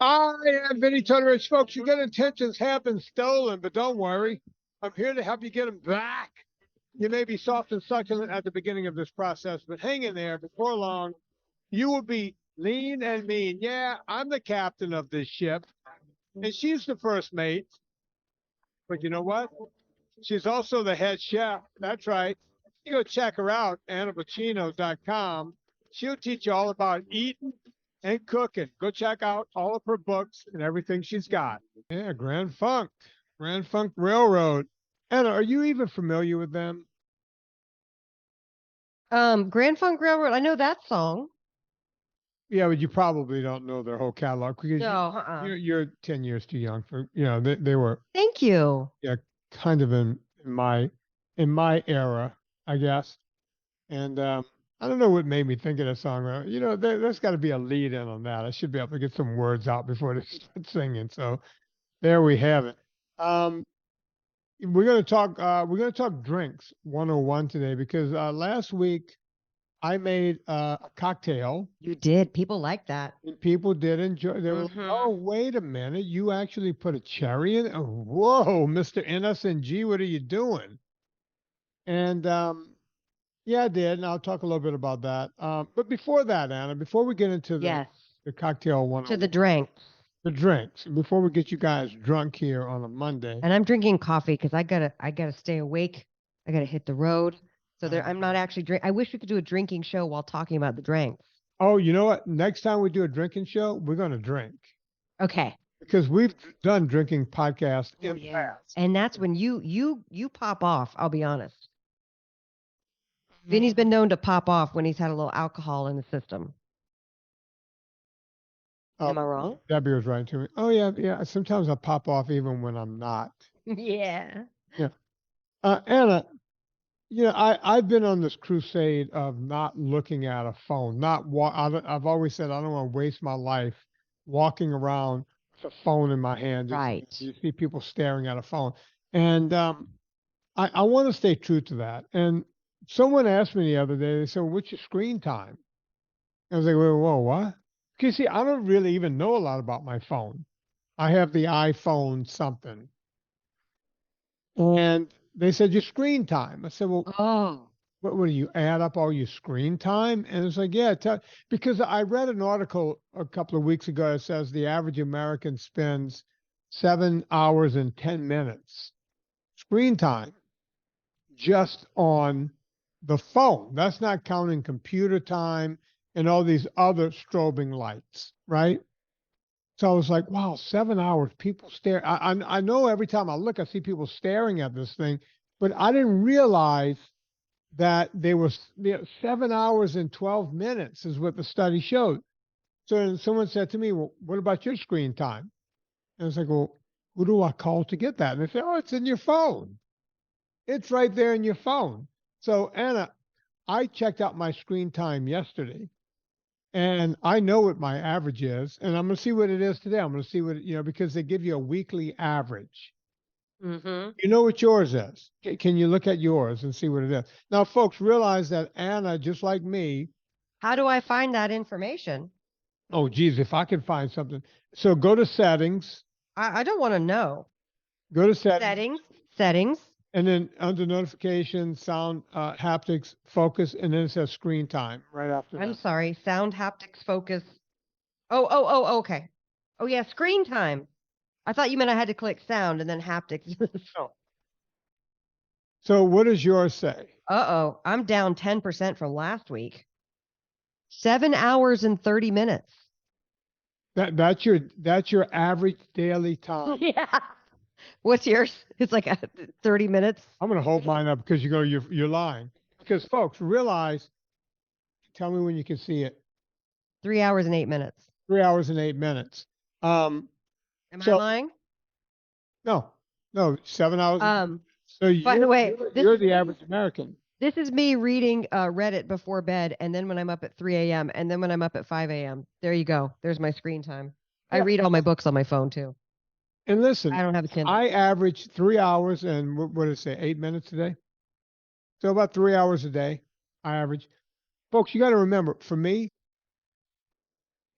I am Vinnie Tortorich, folks. Your good intentions have been stolen, but don't worry. I'm here to help you get them back. You may be soft and succulent at the beginning of this process, but hang in there. Before long, you will be lean and mean. Yeah, I'm the captain of this ship, and she's the first mate. But you know what? She's also the head chef. That's right. You go check her out, annavocino.com. She'll teach you all about eating and cooking. Go check out all of her books and everything she's got. Yeah, Grand Funk Railroad. Anna, are you even familiar with them? Grand Funk Railroad. I know that song. Yeah, but you probably don't know their whole catalog because No, you're 10 years too young for, they were, Thank you. yeah, kind of in my era, I guess. And I don't know what made me think of that song. There's got to be a lead in on that. I should be able to get some words out before they start singing. So there we have it. We're gonna talk drinks 101 today because last week I made a cocktail. You did. People like that. And people did enjoy. They were like, oh, wait a minute, you actually put a cherry in? Oh, whoa, Mr. NSNG, what are you doing? And yeah, I did, and I'll talk a little bit about that. But before that, Anna, before we get into the cocktail one, To the drinks. the drinks, before we get you guys drunk here on a Monday. And I'm drinking coffee because I gotta stay awake. I gotta hit the road. So I'm not actually I wish we could do a drinking show while talking about the drinks. Oh, you know what? Next time we do a drinking show, we're gonna drink. Okay. Because we've done drinking podcasts in the past. And that's when you pop off, I'll be honest. Vinny's been known to pop off when he's had a little alcohol in the system. Am I wrong? Debbie was writing to me. Oh, yeah. Sometimes I pop off even when I'm not. Yeah. Yeah. Anna, I've been on this crusade of not looking at a phone. I've always said I don't want to waste my life walking around with a phone in my hand. Right. You see people staring at a phone. And I want to stay true to that. And someone asked me the other day, they said, well, what's your screen time? I was like, whoa, what? Because see, I don't really even know a lot about my phone. I have the iPhone something. And they said, your screen time. I said, well, what do you add up all your screen time? And it's like, yeah, because I read an article a couple of weeks ago that says the average American spends 7 hours and 10 minutes screen time just on the phone. That's not counting computer time and all these other strobing lights, right? So I was like, wow, 7 hours, people stare. I know every time I look, I see people staring at this thing, but I didn't realize that they were 7 hours and 12 minutes is what the study showed. So then someone said to me, well, what about your screen time? And I was like, well, who do I call to get that? And they said, oh, it's in your phone. It's right there in your phone. So Anna, I checked out my screen time yesterday. And I know what my average is, and I'm going to see what it is today. I'm going to see what, because they give you a weekly average. You know what yours is. Can you look at yours and see what it is? Now, folks, realize that Anna, just like me. How do I find that information? Oh, geez, if I can find something. So go to settings. I don't want to know. Go to settings. Settings. And then under notifications, sound, haptics, focus, and then it says screen time right after that. I'm sorry, sound, haptics, focus. Oh, okay. Oh, yeah, screen time. I thought you meant I had to click sound and then haptics. So what does yours say? Uh-oh, I'm down 10% from last week. 7 hours and 30 minutes. That's your average daily time. Yeah. What's yours? It's like 30 minutes. I'm going to hold mine up because you're lying. Because folks, realize, tell me when you can see it. 3 hours and 8 minutes. 3 hours and 8 minutes. Am I lying? No, 7 hours. So by the way, you're the average American. This is me reading Reddit before bed, and then when I'm up at 3 a.m., and then when I'm up at 5 a.m. There you go. There's my screen time. Yeah. I read all my books on my phone too. And listen, I don't have a Kindle. I average 3 hours and what did it say, 8 minutes a day? So about 3 hours a day, I average. Folks, you got to remember, for me,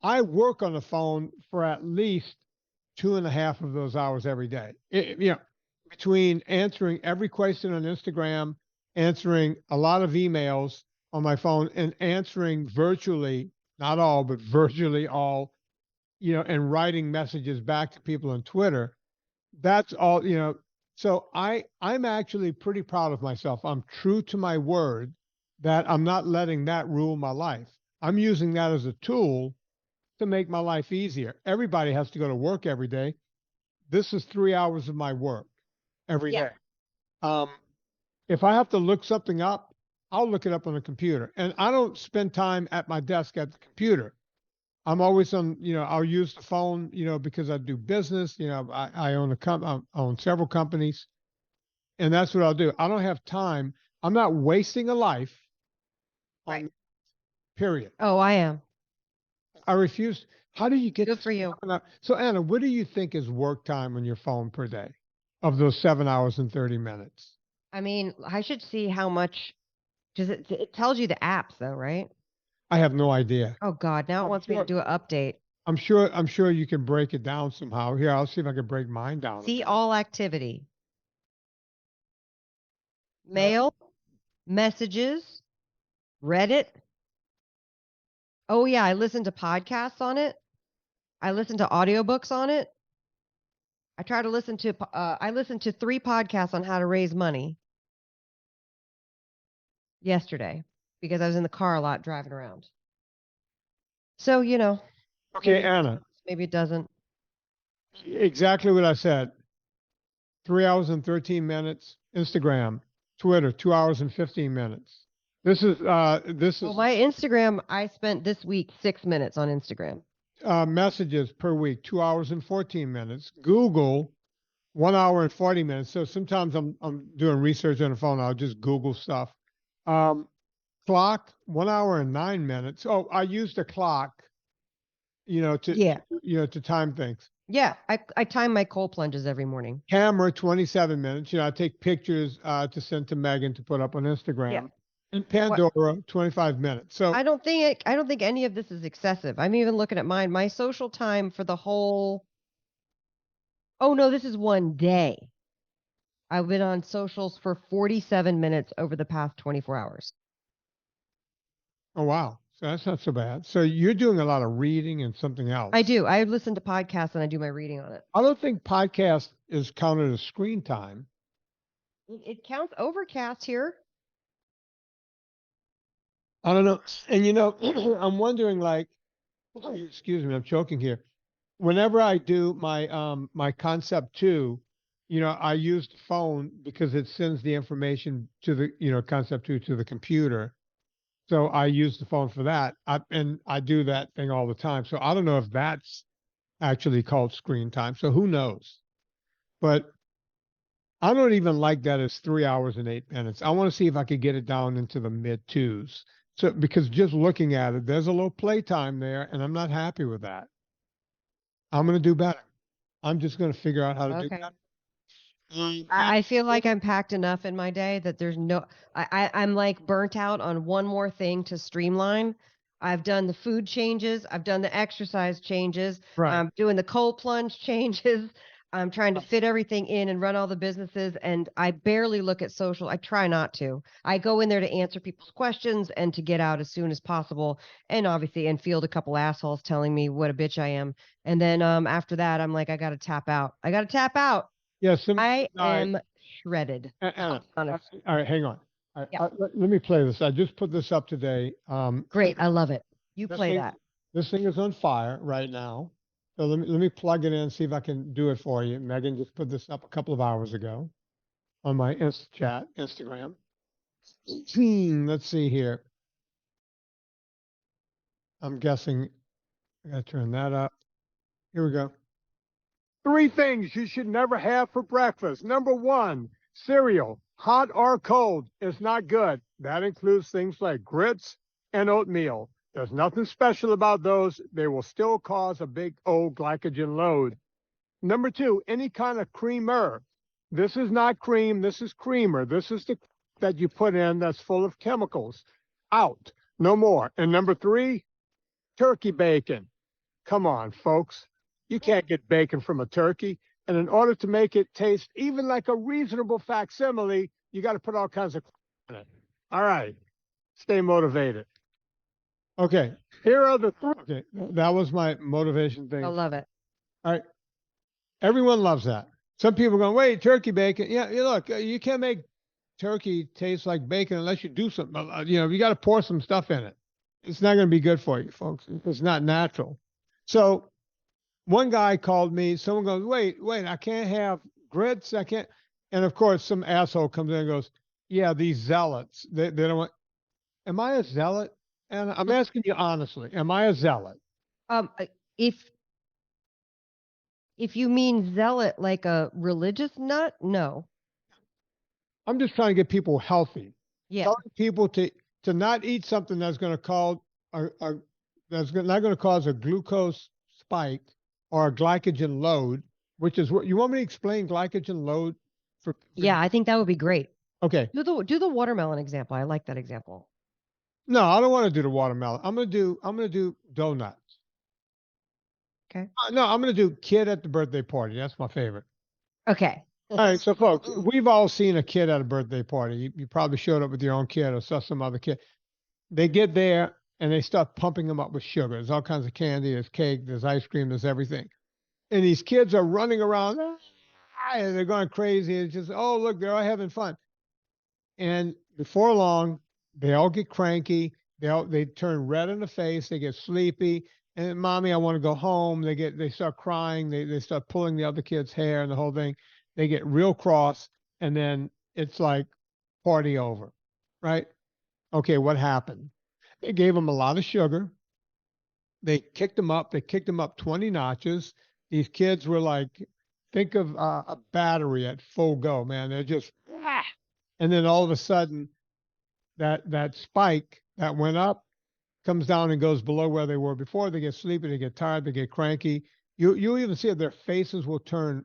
I work on the phone for at least 2.5 of those hours every day. Between answering every question on Instagram, answering a lot of emails on my phone, and answering virtually, not all, but virtually all, and writing messages back to people on Twitter. That's all, So I'm actually pretty proud of myself. I'm true to my word that I'm not letting that rule my life. I'm using that as a tool to make my life easier. Everybody has to go to work every day. This is 3 hours of my work every day. If I have to look something up, I'll look it up on the computer. And I don't spend time at my desk at the computer. I'm always on, I'll use the phone, because I do business. I own I own several companies, and that's what I'll do. I don't have time. I'm not wasting a life on period. Oh, I am. I refuse. How do you get Good for you? So Anna, what do you think is work time on your phone per day of those 7 hours and 30 minutes? I mean, I should see how much, because it tells you the apps though, right? I have no idea. Oh God, now it wants me to do an update. I'm sure you can break it down somehow. Here, I'll see if I can break mine down. See all activity. Mail, messages, Reddit. Oh yeah, I listen to podcasts on it. I listen to audiobooks on it. I listened to 3 podcasts on how to raise money yesterday because I was in the car a lot driving around. So, Okay, maybe, Anna. Maybe it doesn't. Exactly what I said. 3 hours and 13 minutes. Instagram, Twitter, 2 hours and 15 minutes. This is my Instagram, I spent this week 6 minutes on Instagram. Messages per week, 2 hours and 14 minutes. Google, 1 hour and 40 minutes. So sometimes I'm doing research on the phone. I'll just Google stuff. Clock, 1 hour and 9 minutes. Oh, I use the clock, to time things. Yeah, I time my cold plunges every morning. Camera, 27 minutes. I take pictures to send to Megan to put up on Instagram. Yeah. And Pandora, 25 minutes. So I don't think any of this is excessive. I'm even looking at mine. My social time for the whole. Oh no, this is one day. I've been on socials for 47 minutes over the past 24 hours. Oh wow. So that's not so bad. So you're doing a lot of reading and something else. I do. I listen to podcasts and I do my reading on it. I don't think podcast is counted as screen time. It counts Overcast here. I don't know. And I'm wondering, excuse me, I'm choking here. Whenever I do my Concept 2, I use the phone because it sends the information to the, Concept 2 to the computer. So I use the phone for that. And I do that thing all the time. So I don't know if that's actually called screen time. So who knows? But I don't even like that as 3 hours and 8 minutes. I want to see if I could get it down into the mid 2s. So, because just looking at it, there's a little playtime there, and I'm not happy with that. I'm going to do better. I'm just going to figure out how to do better. I feel like I'm packed enough in my day that there's no, I'm like burnt out on one more thing to streamline. I've done the food changes. I've done the exercise changes. Right. I'm doing the cold plunge changes. I'm trying to fit everything in and run all the businesses, and I barely look at social. I try not to. I go in there to answer people's questions and to get out as soon as possible, and obviously, and field a couple assholes telling me what a bitch I am. And then after that, I'm like, I got to tap out. Yes, I am shredded. Anna, all right, hang on. Let me play this. I just put this up today. Great, I love it. You play that. This thing is on fire right now. So let me plug it in, see if I can do it for you. Megan just put this up a couple of hours ago on my Instagram. Let's see here. I'm guessing I got to turn that up. Here we go. 3 things you should never have for breakfast. Number 1, cereal, hot or cold, is not good. That includes things like grits and oatmeal. There's nothing special about those. They will still cause a big old glycogen load. Number 2, any kind of creamer. This is not cream. This is creamer. This is the that you put in that's full of chemicals. Out. No more. And number 3, turkey bacon. Come on, folks. You can't get bacon from a turkey. And in order to make it taste even like a reasonable facsimile, you got to put all kinds of in it. All right. Stay motivated. Okay. Here are the okay. That was my motivation thing. I love it. All right. Everyone loves that. Some people are going, wait, turkey bacon. Yeah, look, you can't make turkey taste like bacon unless you do something. You got to pour some stuff in it. It's not going to be good for you, folks. It's not natural. So one guy called me. Someone goes, wait, I can't have grits. I can't. And of course, some asshole comes in and goes, yeah, these zealots, they don't want. Am I a zealot? And I'm asking you honestly, am I a zealot? If you mean zealot like a religious nut, no. I'm just trying to get people healthy. Yeah. Telling people to not eat something that's going to cause that's not going to cause a glucose spike or a glycogen load, which is what you want me to explain glycogen load for. Yeah, I think that would be great. Okay. Do the watermelon example. I like that example. No, I don't want to do the watermelon. I'm going to do donuts. Okay. No, I'm going to do kid at the birthday party. That's my favorite. Okay. All right. So folks, we've all seen a kid at a birthday party. You probably showed up with your own kid or saw some other kid. They get there and they start pumping them up with sugar. There's all kinds of candy. There's cake. There's ice cream. There's everything. And these kids are running around and they're going crazy. It's just, oh, look, they're all having fun. And before long, they all get cranky. They turn red in the face. They get sleepy. And mommy, I want to go home. They start crying. They start pulling the other kid's hair and the whole thing. They get real cross. And then it's like party over, right? Okay, what happened? They gave them a lot of sugar. They kicked them up. They kicked them up 20 notches. These kids were like, think of a battery at full go, man. They're just, and then all of a sudden, that spike that went up comes down and goes below where they were before. They get sleepy, they get tired, they get cranky. You even see it, their faces will turn,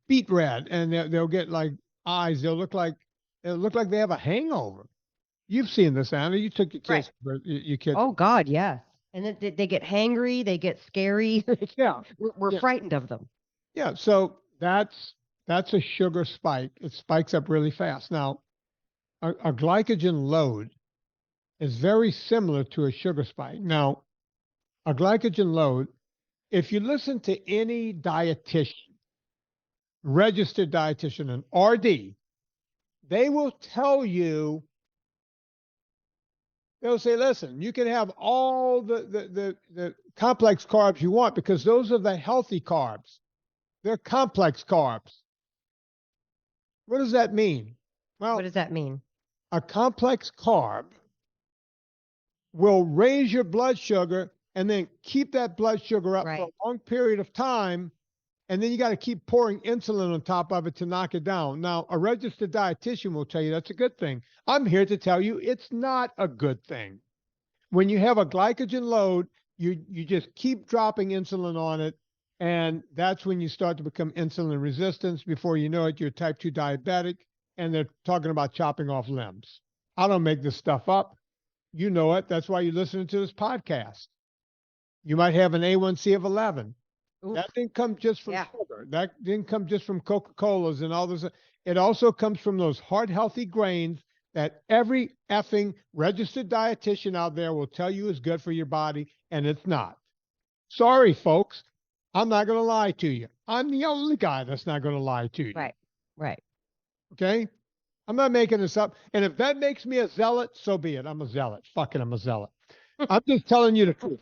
beet red, and they'll get like eyes. It'll look like they have a hangover. You've seen this, Anna. You took your kids. Right. Your kids. Oh God, yeah. And then they get hangry. They get scary. Yeah, we're frightened of them. Yeah. So that's a sugar spike. It spikes up really fast. Now, a glycogen load is very similar to a sugar spike. Now, a glycogen load, if you listen to any dietitian, registered dietitian, an RD, they will tell you, they'll say, listen, you can have all the complex carbs you want because those are the healthy carbs. They're complex carbs. What does that mean? Well, what does that mean? A complex carb will raise your blood sugar and then keep that blood sugar up for a long period of time. And then you got to keep pouring insulin on top of it to knock it down. Now, a registered dietitian will tell you that's a good thing. I'm here to tell you it's not a good thing. When you have a glycogen load, you just keep dropping insulin on it. And that's when you start to become insulin resistant. Before you know it, you're type 2 diabetic. And they're talking about chopping off limbs. I don't make this stuff up. You know it. That's why you're listening to this podcast. You might have an A1C of 11. Oof. That didn't come just from sugar. That didn't come just from Coca-Colas and all this. It also comes from those heart healthy grains that every effing registered dietitian out there will tell you is good for your body, and it's not. Sorry, folks. I'm not going to lie to you. I'm the only guy that's not going to lie to you. Right. Okay? I'm not making this up. And if that makes me a zealot, so be it. I'm a zealot. Fuck it, I'm a zealot. I'm just telling you the truth.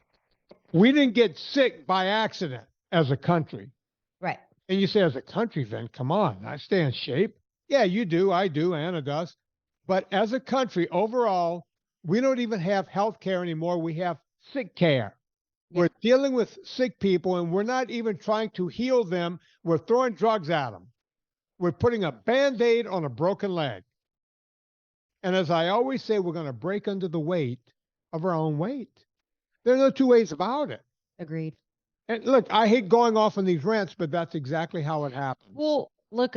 We didn't get sick by accident as a country. Right. And you say, as a country, Vin, come on, I stay in shape. Yeah, you do. I do. Anna does. But as a country, overall, we don't even have health care anymore. We have sick care. Yeah. We're dealing with sick people, and we're not even trying to heal them. We're throwing drugs at them. We're putting a Band-Aid on a broken leg. And as I always say, we're going to break under the weight of our own weight. There are no two ways about it. Agreed. And look, I hate going off on these rants, but that's exactly how it happens. Well, look,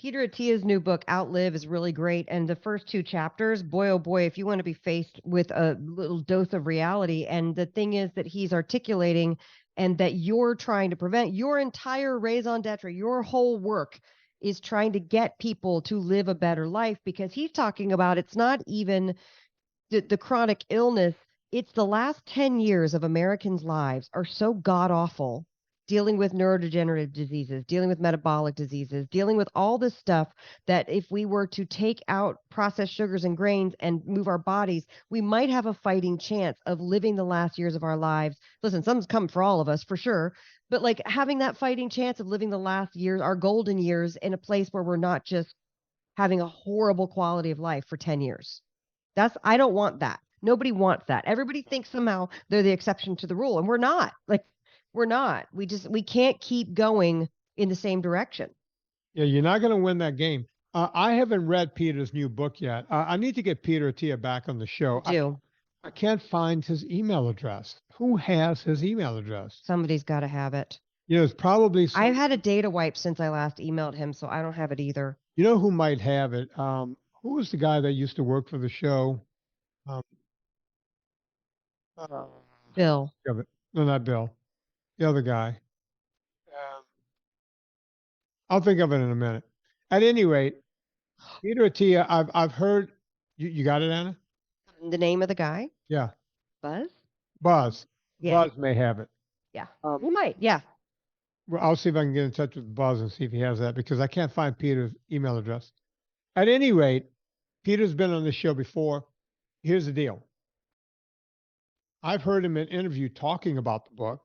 Peter Attia's new book, Outlive, is really great. And the first 2 chapters, boy, oh boy, if you want to be faced with a little dose of reality. And the thing is that he's articulating and that you're trying to prevent your entire raison d'etre, your whole work is trying to get people to live a better life, because he's talking about it's not even the chronic illness. It's the last 10 years of Americans' lives are so god awful, dealing with neurodegenerative diseases, dealing with metabolic diseases, dealing with all this stuff, that if we were to take out processed sugars and grains and move our bodies, we might have a fighting chance of living the last years of our lives. Listen, something's coming for all of us for sure, but like having that fighting chance of living the last years, our golden years, in a place where we're not just having a horrible quality of life for 10 years. I don't want that. Nobody wants that. Everybody thinks somehow they're the exception to the rule, and we're not. Like, we're not. We can't keep going in the same direction. Yeah, you're not going to win that game. I haven't read Peter's new book yet. I need to get Peter Attia back on the show. I can't find his email address. Who has his email address? Somebody's got to have it. You know, it's probably. I've had a data wipe since I last emailed him, so I don't have it either. You know who might have it? Who was the guy that used to work for the show? Bill. No, not Bill. The other guy. I'll think of it in a minute. At any rate, Peter Attia, I've heard. You got it, Anna? The name of the guy? Yeah. Buzz? Buzz. Yeah. Buzz may have it. Yeah. He might. Yeah. Well, I'll see if I can get in touch with Buzz and see if he has that, because I can't find Peter's email address. At any rate, Peter's been on this show before. Here's the deal. I've heard him in an interview talking about the book.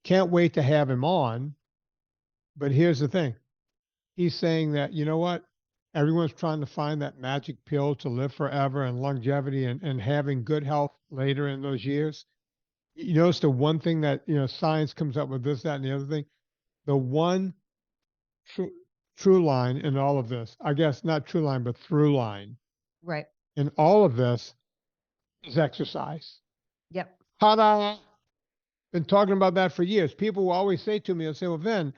Can't wait to have him on. But here's the thing. He's saying that, you know what? Everyone's trying to find that magic pill to live forever and longevity and having good health later in those years. You notice the one thing that, science comes up with this, that, and the other thing. The one true line in all of this, I guess not true line, but through line. Right. In all of this is exercise. Yep. Ta-da! Been talking about that for years. People will always say to me, they'll say, well, Vin,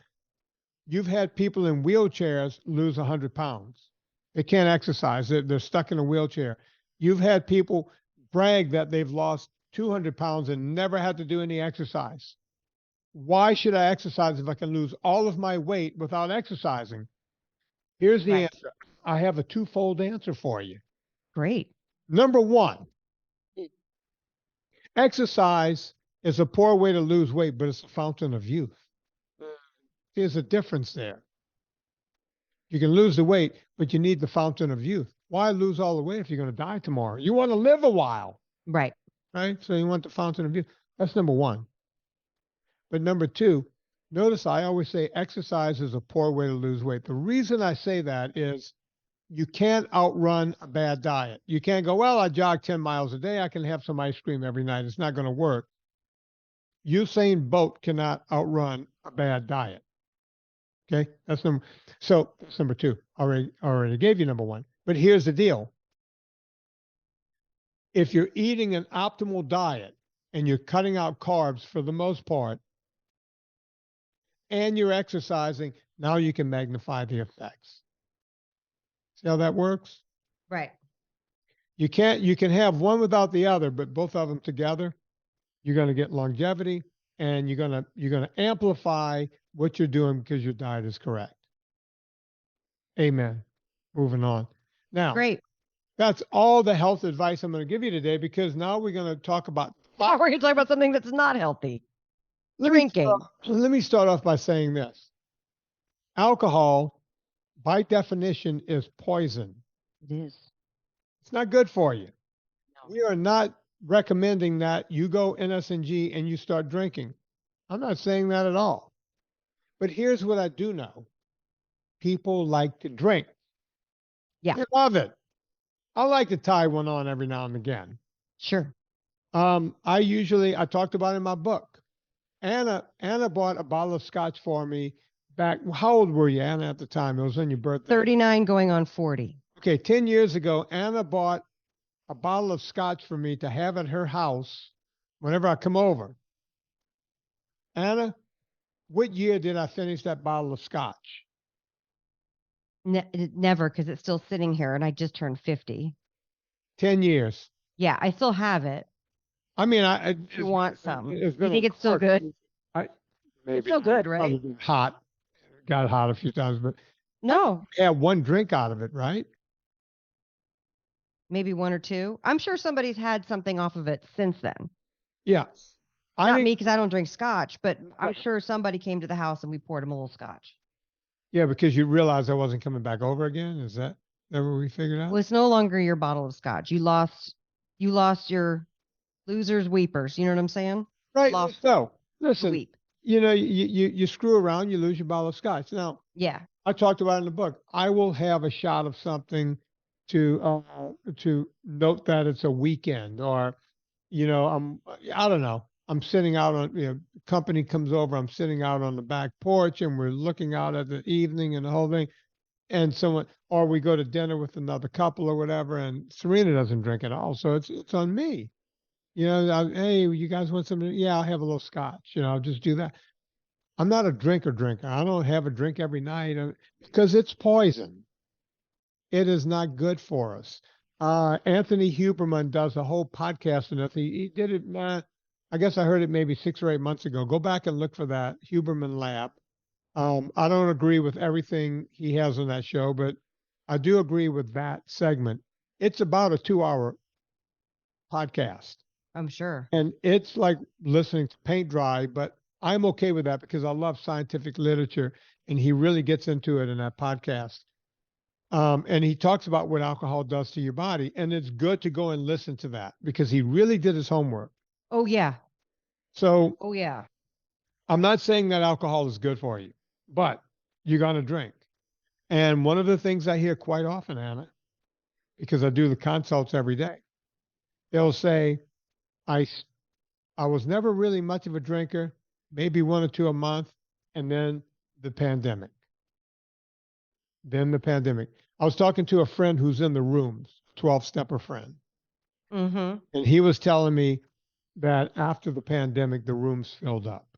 you've had people in wheelchairs lose 100 pounds. They can't exercise. They're stuck in a wheelchair. You've had people brag that they've lost 200 pounds and never had to do any exercise. Why should I exercise if I can lose all of my weight without exercising? Here's the answer. I have a twofold answer for you. Great. Number one, exercise is a poor way to lose weight, but it's a fountain of youth. There's a difference there. You can lose the weight, but you need the fountain of youth. Why lose all the weight if you're going to die tomorrow? You want to live a while. Right. Right? So you want the fountain of youth. That's number one. But number two, notice I always say exercise is a poor way to lose weight. The reason I say that is you can't outrun a bad diet. You can't go, well, I jog 10 miles a day. I can have some ice cream every night. It's not going to work. Usain Bolt cannot outrun a bad diet. Okay, that's number two. Already gave you number one. But here's the deal. If you're eating an optimal diet and you're cutting out carbs for the most part, and you're exercising, now you can magnify the effects. See how that works? Right. You can have one without the other, but both of them together, you're going to get longevity, and you're going to amplify what you're doing because your diet is correct. Amen. Moving on. Now, great. That's all the health advice I'm going to give you today, because now we're going to talk about. We're going to talk about something that's not healthy. Drinking. Let me start off by saying this. Alcohol, by definition, is poison. It is. It's not good for you. No. We are not recommending that you go NSNG and you start drinking. I'm not saying that at all. But here's what I do know. People like to drink. Yeah. They love it. I like to tie one on every now and again. Sure. I talked about it in my book. Anna bought a bottle of scotch for me back. How old were you, Anna, at the time? It was on your birthday. 39 going on 40. Okay, 10 years ago, Anna bought a bottle of scotch for me to have at her house whenever I come over. Anna, what year did I finish that bottle of scotch? Never, because it's still sitting here, and I just turned 50. 10 years. Yeah, I still have it. I mean, You want some? You It's been think it's still good? Maybe it's still good, right? Probably been hot. Got hot a few times, but no. I had one drink out of it, right? Maybe one or two. I'm sure somebody's had something off of it since then. Yeah. Not me, because I don't drink scotch, but I'm sure somebody came to the house and we poured him a little scotch. Yeah, because you realized I wasn't coming back over again. Is that what we figured out? Well, it's no longer your bottle of scotch. You lost your losers weepers. You know what I'm saying? Right. So listen, weep. You screw around, you lose your bottle of scotch. Now, yeah, I talked about it in the book. I will have a shot of something to note that it's a weekend, or I don't know. I'm sitting out on, company comes over, I'm sitting out on the back porch and we're looking out at the evening and the whole thing. And or we go to dinner with another couple or whatever, and Serena doesn't drink at all. So it's on me. Hey, you guys want something? Yeah, I'll have a little scotch. I'll just do that. I'm not a drinker. I don't have a drink every night because it's poison. It is not good for us. Anthony Huberman does a whole podcast on it. He did it, I guess I heard it maybe 6 or 8 months ago. Go back and look for that, Huberman Lab. I don't agree with everything he has on that show, but I do agree with that segment. It's about a 2-hour podcast. I'm sure. And it's like listening to paint dry, but I'm okay with that because I love scientific literature, and he really gets into it in that podcast. And he talks about what alcohol does to your body, and it's good to go and listen to that because he really did his homework. Oh, yeah. So, oh, yeah. I'm not saying that alcohol is good for you, but you're going to drink. And one of the things I hear quite often, Anna, because I do the consults every day, they'll say, I was never really much of a drinker, maybe 1 or 2 a month, and then the pandemic. I was talking to a friend who's in the rooms, 12-stepper friend. Mm-hmm. And he was telling me that after the pandemic, the rooms filled up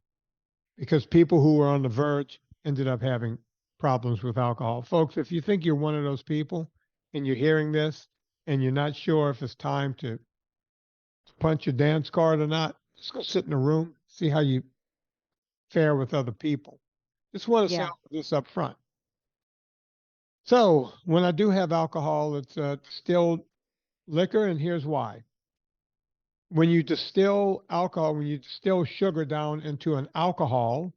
because people who were on the verge ended up having problems with alcohol. Folks, if you think you're one of those people and you're hearing this and you're not sure if it's time to punch your dance card or not, just go sit in a room, see how you fare with other people. Just want to say this up front. So when I do have alcohol, it's distilled liquor, and here's why. When you distill alcohol, when you distill sugar down into an alcohol,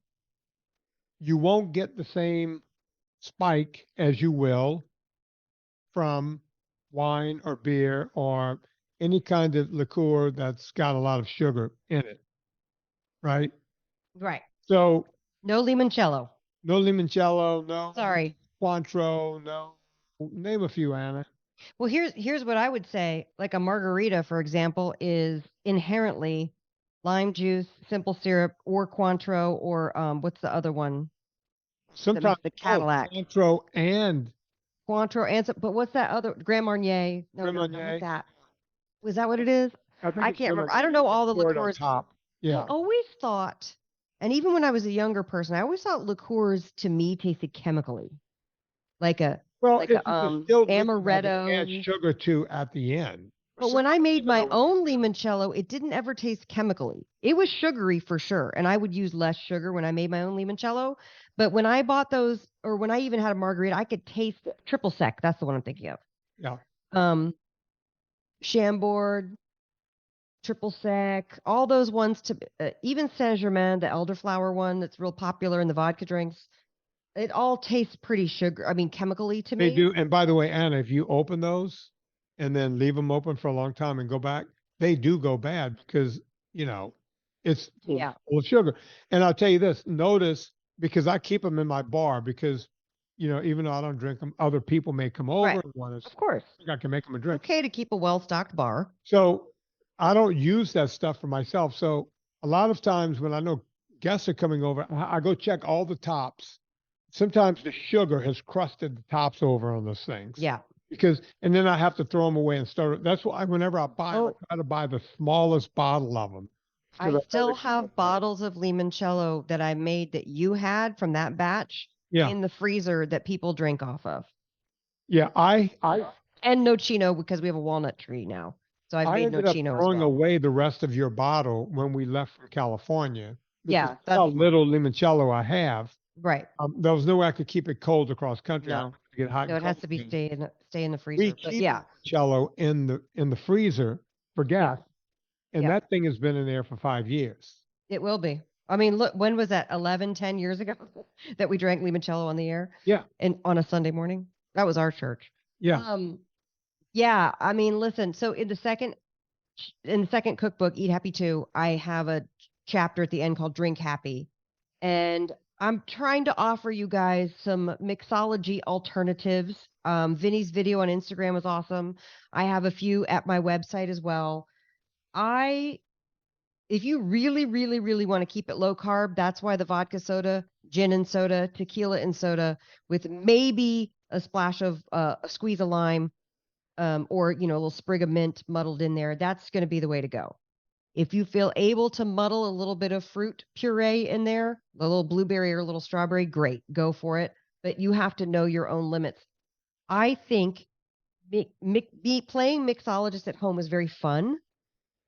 you won't get the same spike as you will from wine or beer or any kind of liqueur that's got a lot of sugar in it, right? Right. So no limoncello. No limoncello, no. Sorry. Cointreau, no. Name a few, Anna. Well, here's what I would say. Like a margarita, for example, is inherently lime juice, simple syrup, or Cointreau, or what's the other one? Sometimes the Cadillac. Cointreau and but what's that other? Grand Marnier. No, Grand Not that. Was that what it is? I can't remember. I don't know all the liqueurs. Top. Yeah. I always thought, and even when I was a younger person, I always thought liqueurs to me tasted chemically, like a amaretto. Add sugar too at the end. But when I made my own limoncello, it didn't ever taste chemically. It was sugary for sure, and I would use less sugar when I made my own limoncello. But when I bought those, or when I even had a margarita, I could taste triple sec. That's the one I'm thinking of. Yeah. Chambord, triple sec, all those ones even Saint Germain, the elderflower one that's real popular in the vodka drinks. It all tastes pretty chemically to me. They do. And by the way, Anna, if you open those and then leave them open for a long time and go back, they do go bad because, it's full of sugar. And I'll tell you this, notice, because I keep them in my bar because, even though I don't drink them, other people may come over and want to. Of course. I can make them a drink. Okay to keep a well-stocked bar. So I don't use that stuff for myself. So a lot of times when I know guests are coming over, I go check all the tops. Sometimes the sugar has crusted the tops over on those things. Yeah. And then I have to throw them away and start. That's why whenever I buy them, I try to buy the smallest bottle of them. I still have bottles of limoncello that I made that you had from that batch in the freezer that people drink off of. Yeah, and nocino because we have a walnut tree now. So I've made ended up nocino as throwing well. away the rest of your bottle when we left from California. Yeah, That's how little limoncello I have. right. There was no way I could keep it cold across country. No, Get hot. no, it has to be stay in the freezer. We But keep yeah, limoncello in the freezer for gas, and Yeah. that thing has been in there for 5 years. it will be. I mean, look, when was that? 11, 10 years ago that we drank limoncello on the air? Yeah. And on a Sunday morning? That was our church. Yeah. Yeah. I mean, listen, so in the second cookbook, Eat Happy 2, I have a chapter at the end called Drink Happy. And I'm trying to offer you guys some mixology alternatives. Vinny's video on Instagram was awesome. I have a few at my website as well. If you really, really, really want to keep it low carb, that's why the vodka soda, gin and soda, tequila and soda with maybe a splash of a squeeze of lime, or, a little sprig of mint muddled in there. That's going to be the way to go. If you feel able to muddle a little bit of fruit puree in there, a little blueberry or a little strawberry, great, go for it. But you have to know your own limits. I think playing mixologist at home is very fun.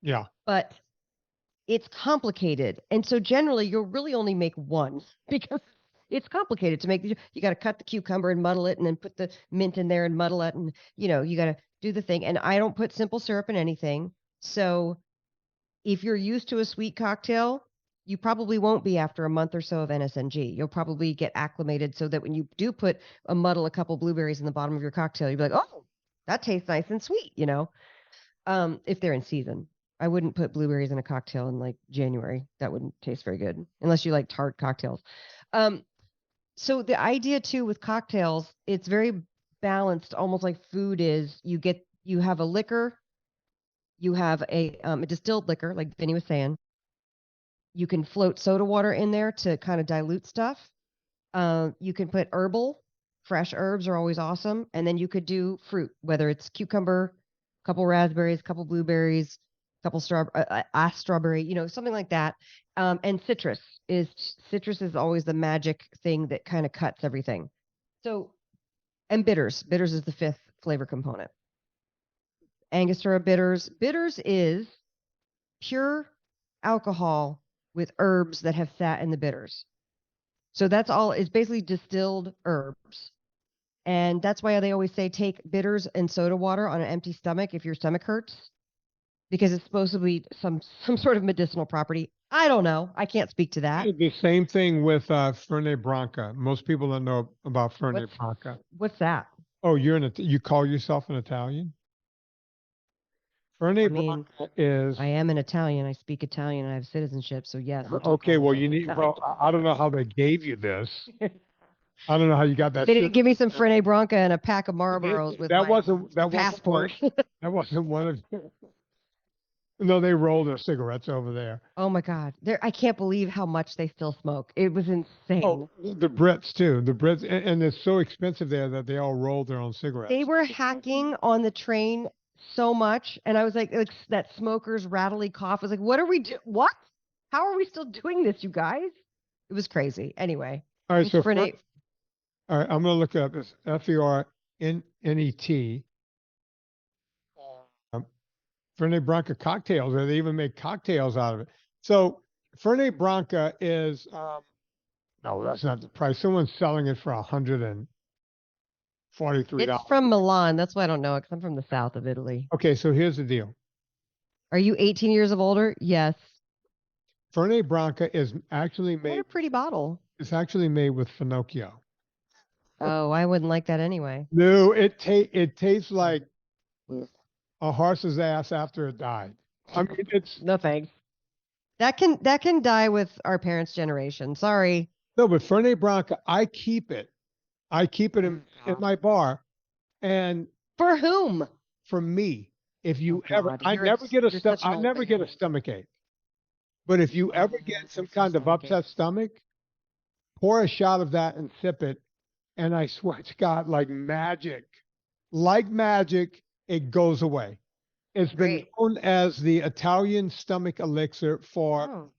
Yeah. But it's complicated. And so generally you'll really only make one because it's complicated to make. You got to cut the cucumber and muddle it and then put the mint in there and muddle it. And, you got to do the thing. And I don't put simple syrup in anything. So if you're used to a sweet cocktail, you probably won't be after a month or so of NSNG. You'll probably get acclimated so that when you do put a couple blueberries in the bottom of your cocktail, you'll be like, oh, that tastes nice and sweet, if they're in season. I wouldn't put blueberries in a cocktail in like January. That wouldn't taste very good unless you like tart cocktails. So the idea too with cocktails, it's very balanced, almost like food is. You have a liquor, you have a distilled liquor, like Vinny was saying. You can float soda water in there to kind of dilute stuff. You can put herbal, fresh herbs are always awesome. And then you could do fruit, whether it's cucumber, a couple raspberries, a couple blueberries, couple strawberry, something like that. And citrus is always the magic thing that kind of cuts everything. So, and bitters is the fifth flavor component. Angostura bitters is pure alcohol with herbs that have sat in the bitters. So that's all. It's basically distilled herbs. And that's why they always say take bitters and soda water on an empty stomach if your stomach hurts, because it's supposed to be some sort of medicinal property. I don't know. I can't speak to that. The same thing with Fernet Branca. Most people don't know about Fernet Branca. What's that? Oh, you call yourself an Italian? Fernet Branca is. I am an Italian. I speak Italian and I have citizenship. So yes. Okay. Well, I don't know how they gave you this. I don't know how you got that. They didn't give me some Fernet Branca and a pack of Marlboros with my passport. That wasn't one of. No, they roll their cigarettes over there. Oh my God. I can't believe how much they still smoke. It was insane. Oh, the Brits too. The Brits, and it's so expensive there that they all roll their own cigarettes. They were hacking on the train so much. And I was like that smoker's rattly cough. I was like, what are we doing? What? How are we still doing this, you guys? It was crazy. Anyway. All right. So all right, I'm going to look up this Fernet. Fernet Branca cocktails, or they even make cocktails out of it. So Fernet Branca is, no, that's not the price. Someone's selling it for $143. It's from Milan. That's why I don't know it, because I'm from the south of Italy. Okay, so here's the deal. Are you 18 years of older? Yes. Fernet Branca is actually made. What a pretty bottle. It's actually made with Finocchio. Oh, I wouldn't like that anyway. No, it tastes like a horse's ass after it died. I mean, it's no thanks. That can die with our parents' generation. Sorry. No, but Fernet Branca, I keep it in my bar, and for whom? For me. If you I never get a stomach ache. But if you ever get some kind of upset stomach, pour a shot of that and sip it, and I swear to God, like magic, it goes away. It's been known as the Italian stomach elixir for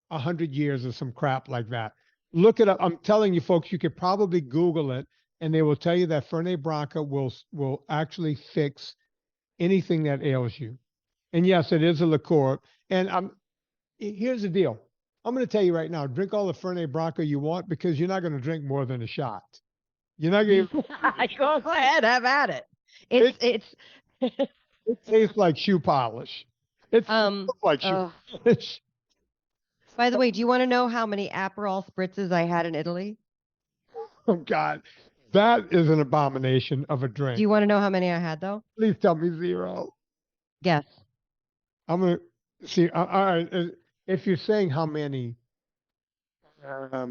100 years or some crap like that. Look it up. I'm telling you, folks, you could probably Google it and they will tell you that Fernet Branca will actually fix anything that ails you. And yes, it is a liqueur. And here's the deal. I'm going to tell you right now, drink all the Fernet Branca you want because you're not going to drink more than a shot. You're not going to. Go ahead, have at it. It tastes like shoe polish. It's like shoe polish. By the way, do you want to know how many Aperol spritzes I had in Italy? Oh, God. That is an abomination of a drink. Do you want to know how many I had, though? Please tell me 0. Guess. I'm going to see. All right. If you're saying how many, I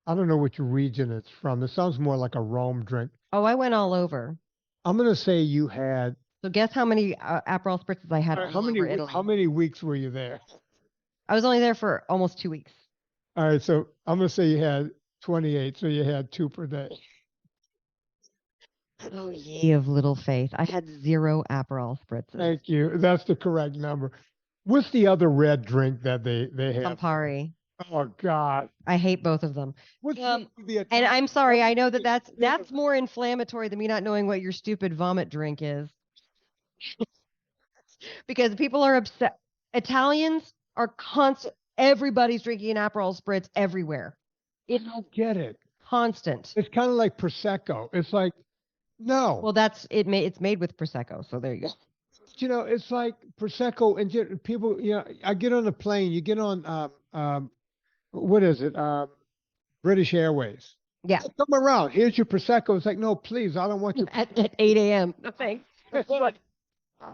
don't know which region it's from. It sounds more like a Rome drink. Oh, I went all over. I'm going to say you had. So guess how many Aperol spritzes I had all over Italy. How many weeks were you there? I was only there for almost 2 weeks. All right. So I'm going to say you had 28. So you had 2 per day. Oh, ye of little faith. I had 0 Aperol spritzes. Thank you. That's the correct number. What's the other red drink that they have? Campari. Oh, God. I hate both of them. And I'm sorry. I know that's more inflammatory than me not knowing what your stupid vomit drink is. Because people are upset. Italians are constant. Everybody's drinking an Aperol spritz everywhere. I don't get it. Constant. It's kind of like Prosecco. It's like, no. Well, it's made with Prosecco. So there you go. You know, it's like Prosecco and people, I get on a plane, you get on, what is it? British Airways. Yeah. Come around. Here's your Prosecco. It's like, no, please. I don't want you. At 8 a.m. No, thanks.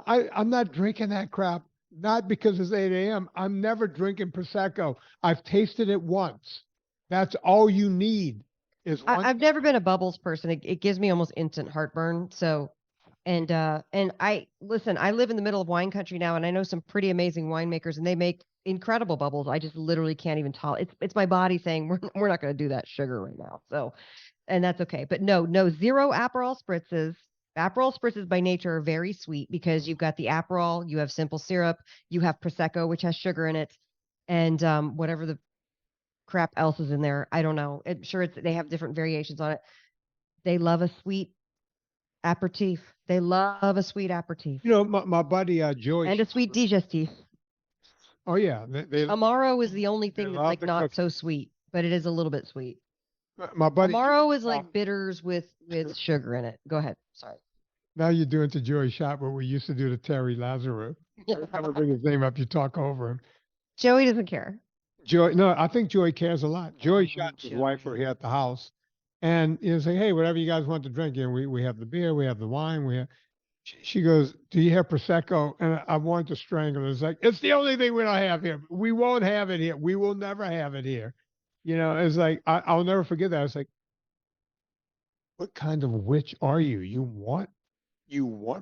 I'm not drinking that crap. Not because it's 8 a.m. I'm never drinking Prosecco. I've tasted it once. That's all you need is one. I've never been a bubbles person. It gives me almost instant heartburn. So, and I live in the middle of wine country now, and I know some pretty amazing winemakers, and they make incredible bubbles. I just literally can't even tolerate. It's my body saying we're not going to do that sugar right now. So, and that's okay. But no 0 Aperol spritzes. Aperol spritzes by nature are very sweet because you've got the Aperol, you have simple syrup, you have Prosecco, which has sugar in it, and whatever the crap else is in there. I don't know. I'm sure they have different variations on it. They love a sweet aperitif. They love a sweet aperitif. You know, my buddy Joey. And a sweet digestif. Oh, yeah. Amaro is the only thing that's like not so sweet, but it is a little bit sweet. My buddy. Amaro is like bitters with sugar in it. Go ahead. Sorry. Now you're doing to Joey Shot what we used to do to Terry Lazarou. I don't bring his name up. You talk over him. Joey doesn't care. No, I think Joey cares a lot. Joey shot his wife were here at the house, and say, hey, whatever you guys want to drink, and we have the beer, we have the wine, She goes, do you have Prosecco? And I wanted to strangle her. It's like, it's the only thing we don't have here. We won't have it here. We will never have it here. It's like I'll never forget that. It's like, what kind of witch are you? You want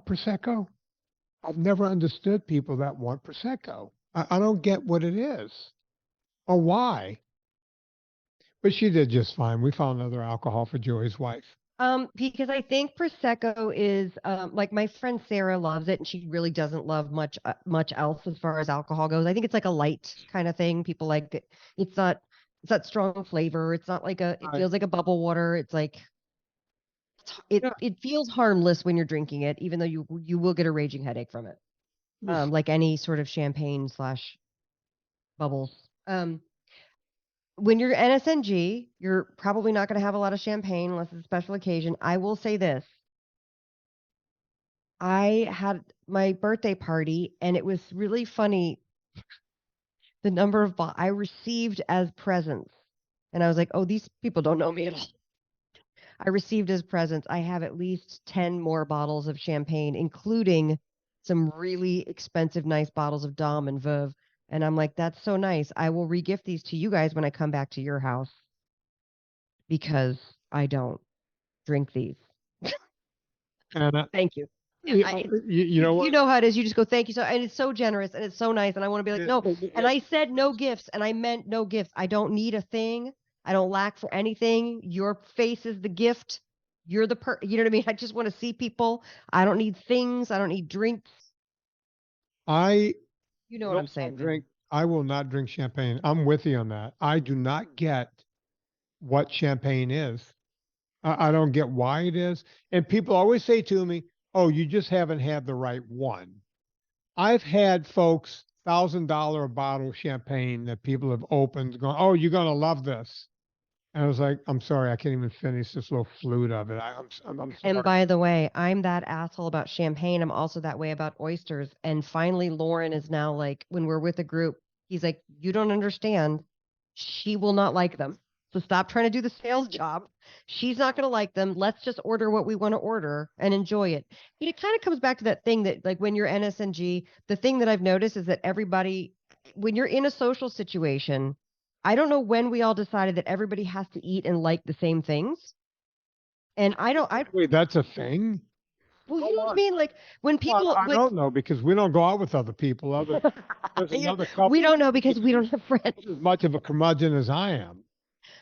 Prosecco? I've never understood people that want Prosecco. I don't get what it is or why. But she did just fine. We found other alcohol for Joey's wife. Because I think Prosecco is like my friend Sarah loves it, and she really doesn't love much else as far as alcohol goes. I think it's like a light kind of thing. People like it. It's not strong flavor. It's not like it feels like a bubble water. It's like it feels harmless when you're drinking it, even though you will get a raging headache from it. Like any sort of champagne / bubbles. When you're NSNG, you're probably not going to have a lot of champagne unless it's a special occasion. I will say this. I had my birthday party, and it was really funny. The number of I received as presents. And I was like, oh, these people don't know me at all. I received as presents. I have at least 10 more bottles of champagne, including some really expensive, nice bottles of Dom and Veuve. And I'm like, that's so nice. I will regift these to you guys when I come back to your house because I don't drink these. And thank you. You know what? You know how it is. You just go, thank you. So, and it's so generous and it's so nice. And I want to be like, no. And I said no gifts, and I meant no gifts. I don't need a thing. I don't lack for anything. Your face is the gift. You're the you know what I mean? I just want to see people. I don't need things. I don't need drinks. You know what I'm saying. I will not drink champagne. I'm with you on that. I do not get what champagne is. I don't get why it is. And people always say to me, oh, you just haven't had the right one. I've had folks $1,000 a bottle of champagne that people have opened going, oh, you're going to love this. And I was like, I'm sorry, I can't even finish this little flute of it. I'm sorry. And by the way, I'm that asshole about champagne. I'm also that way about oysters. And finally, Lauren is now like, when we're with a group, he's like, you don't understand. She will not like them. So stop trying to do the sales job. She's not going to like them. Let's just order what we want to order and enjoy it. But it kind of comes back to that thing that, like, when you're NSNG, the thing that I've noticed is that everybody, when you're in a social situation, I don't know when we all decided that everybody has to eat and like the same things. And wait, that's a thing? Well, you know what I mean? Like when people, well, I like, don't know because we don't go out with other people. There's another couple. We don't know because we don't have friends. As much of a curmudgeon as I am.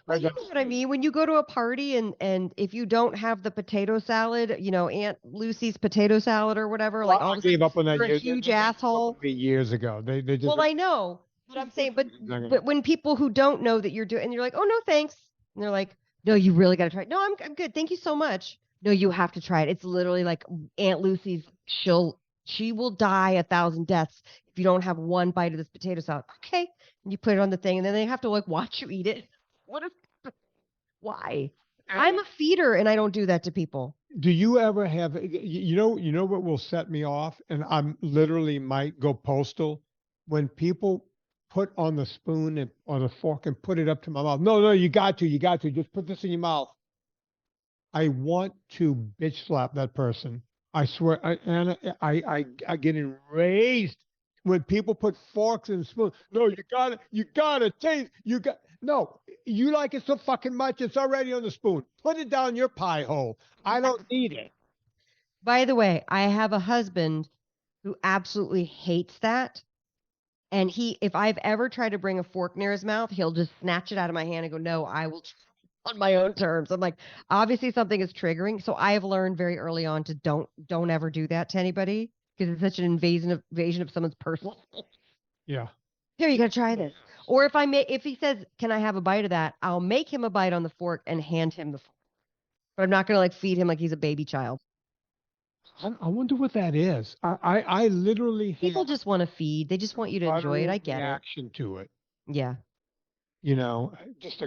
Well, you know what I mean? When you go to a party and if you don't have the potato salad, you know, Aunt Lucy's potato salad or whatever, like all I gave up on that. You're a huge asshole. Years ago, they just. Well, I know, but I'm saying, but when people who don't know that you're doing, and you're like, oh no, thanks, and they're like, no, you really got to try it. No, I'm good, thank you so much. No, you have to try it. It's literally like Aunt Lucy's. She will die 1,000 deaths if you don't have one bite of this potato salad. Okay, and you put it on the thing, and then they have to like watch you eat it. Why? I'm a feeder, and I don't do that to people. Do you ever have? You know what will set me off, and I'm literally might go postal when people put on the spoon and on a fork and put it up to my mouth. No, you got to just put this in your mouth. I want to bitch slap that person. I swear, I get enraged when people put forks in spoons. No, you gotta taste. No, you like it so fucking much. It's already on the spoon. Put it down your pie hole. I don't need it. By the way, I have a husband who absolutely hates that. And if I've ever tried to bring a fork near his mouth, he'll just snatch it out of my hand and go, no, I will try on my own terms. I'm like, obviously something is triggering. So I have learned very early on to don't ever do that to anybody because it's such an invasion of someone's personal space. Yeah. Here, you got to try this. Or if he says, can I have a bite of that? I'll make him a bite on the fork and hand him the fork. But I'm not going to like feed him like he's a baby child. I wonder what that is. I literally people just want to feed. They just want you to enjoy it. I get reaction to it. Yeah. You know, just